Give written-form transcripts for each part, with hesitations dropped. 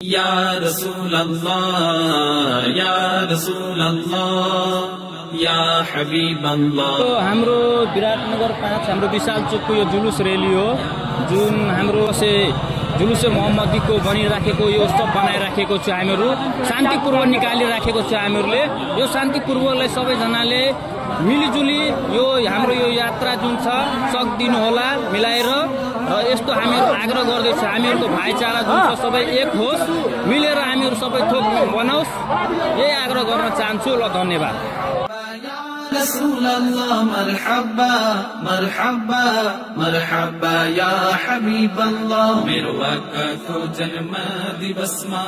या रसूल अल्लाह या रसूल अल्लाह या हबीब अल्लाह। तो हाम्रो विराटनगर 5 हाम्रो विशाल चोकको यो जुलुस रैली हो जुन हाम्रो जुलुस मोहम्मदी को बनिराखेको यो सब बनाइराखेको छु हामीहरु शान्तिपूर्व निकालिराखेको छु हामीहरुले यो शान्तिपूर्वलाई सबैजनाले मिलिजुली यो हाम्रो यो यात्रा जुन छ सक्दिनु होला मिलाएर र यस्तो हामीहरु आग्रह गर्दै छु हामीहरुको भाइचारा जुन छ सबै एक होस् मिलेर हामीहरु सबै थोक बनाओस् यही आग्रह गर्न चाहन्छु। ल धन्यवाद। रसूल अल्लाह मरहबा मरहबा मरहबा या हबीब अल्लाह। मेरो आकाको जन्म दिवसमा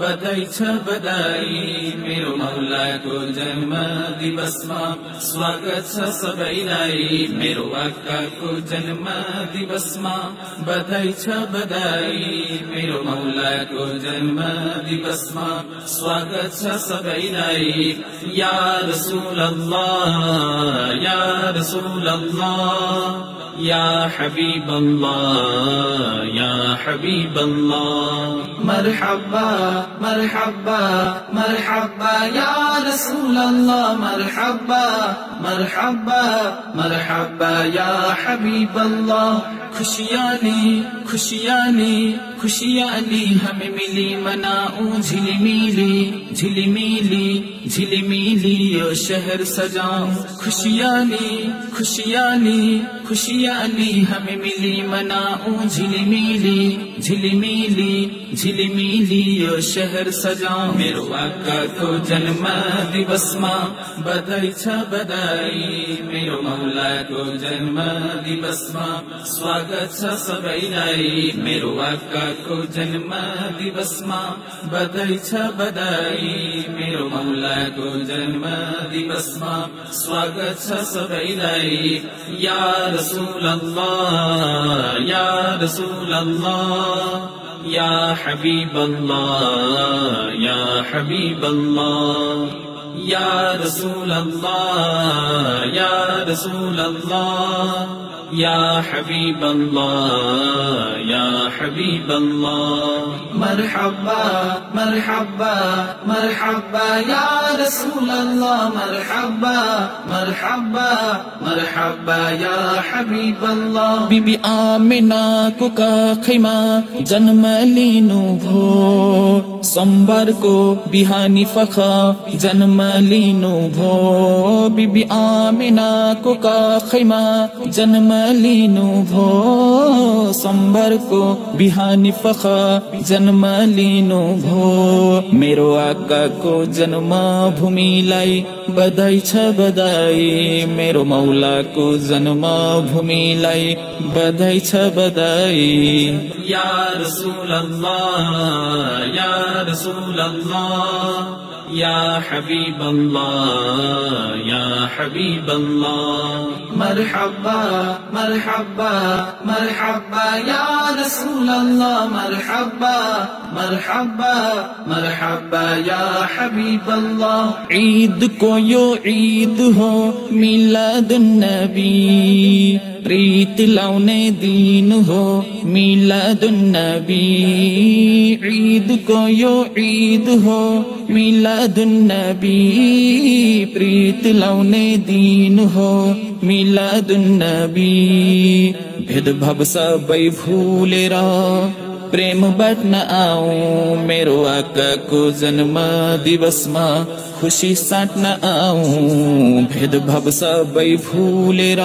बधाई छ बधाई मेरो मौलाको जन्म दिवसमा स्वागत छ सबैलाई। मेरो आकाको जन्म दिवसमा बधाई छ बधाई मेरो मौलाको जन्म दिवसमा स्वागत छ सबैलाई। या रसूल अल्लाह या रसूल अल्लाह या हबीब अल्लाह या हबीब अल्लाह। मरहबा मरहबा मरहबा या रसूल अल्लाह मरहबा मरहबा मरहबा या हबीब अल्लाह। खुशियाँ ली खुशियाँ हमें मिली मनाऊं झिलमिली झिलमिली झिलमिली यो शहर सजाऊं। खुशियाँ ली हमें मिली मनाऊं झिलमिली झिलमिली झिलमिली यो शहर सजाऊं। मेरो आका को जन्म दिवसमा बधाई छ बधाई मेरो मौला को जन्म दिवसमा स्वागत छ सबैलाई। मेरो आका को जन्म दिवसमा बधाई छ बधाई मेरो मौला को जन्म दिवसमा स्वागत छ सबैलाई। या रसूल अल्लाह या रसूल अल्लाह या हबीब अल्लाह या हबीब अल्लाह। या रसूल अल्लाह या रसूल अल्लाह या हबीब अल्लाह या हबीब अल्लाह। मरहबा मरहबा मरहबा या रसूल अल्लाह मरहबा मरहबा मरहबा या हबीब अल्लाह। बीबी आमिना को खैमा जन्म लिनु भो सोमबार को बिहानी फखा जन्म लिनु भो। बीबी आमिना को खैमा जन्म लिनु भो सोमबार को बिहानी फखा जन्म लिनु भो। मेरो आका को जन्म भूमिलाई बधाई छ बधाई मेरो मौला को जन्म भूमिलाई बधाई छ बधाई। या रसूल अल्लाह या रसूल अल्लाह या हबीब अल्लाह या हबीब अल्लाह। मरहबा मरहबा मरहबा या रसूल अल्लाह मरहबा मरहबा मरहबा या हबीब अल्लाह। ईद को यो ईद हो मिलादुन नबी प्रीत लाउने दिन हो मिलादुन नबी। ईद को यो ईद हो मिलादुन नबी प्रीत लाउने दिन हो मिलादुन नबी। भेदभाव सबै भुलेर प्रेम बाँड्न आऊं मेरो आका को जन्म दिवसमा खुशी साट्न आऊं। भेदभाव सबै भुलेर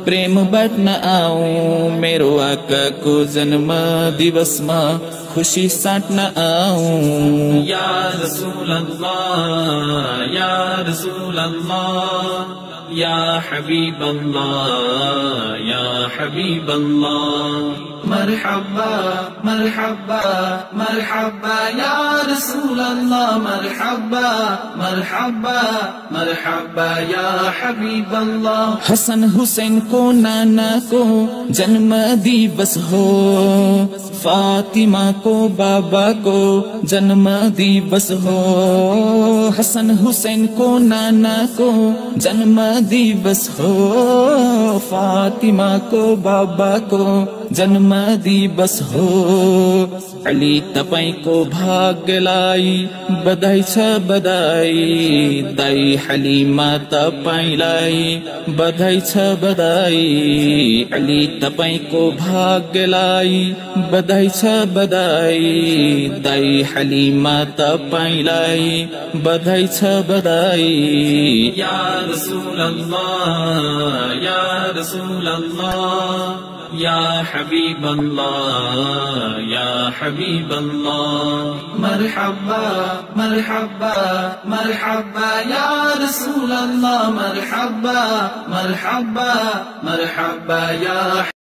प्रेम बाँड्न आऊं मेरो आका को जन्म दिवसमा खुशी साट्न आऊं। या रसूल अल्लाह या रसूल अल्लाह या हबीब अल्लाह या हबीब अल्लाह। मरहबा मरहबा मरहबा या रसूल अल्लाह मरहबा मरहबा मरहबा या हबीब अल्लाह। हसन हुसैन को नाना को जन्म दिवस हो फातिमा को बाबा को जन्म दिवस हो। हसन हुसैन को नाना को जन्म दिवस हो फातिमा को बाबा को जन्म दिवस हो अली तपाईको भाग्यलाई बधाई छ बधाई दाई हलिमा तपाईलाई बधाई छ बधाई अली तपाईको भाग्यलाई बधाई छ बधाई दाई हलिमा तपाईलाई बधाई छ बधाई या रसूल अल्लाह या रसूल अल्लाह या हबीब अल्लाह या हबीब अल्लाह मरहबा मरहबा मरहबा या रसूल अल्लाह मरहबा मरहबा मरहबा या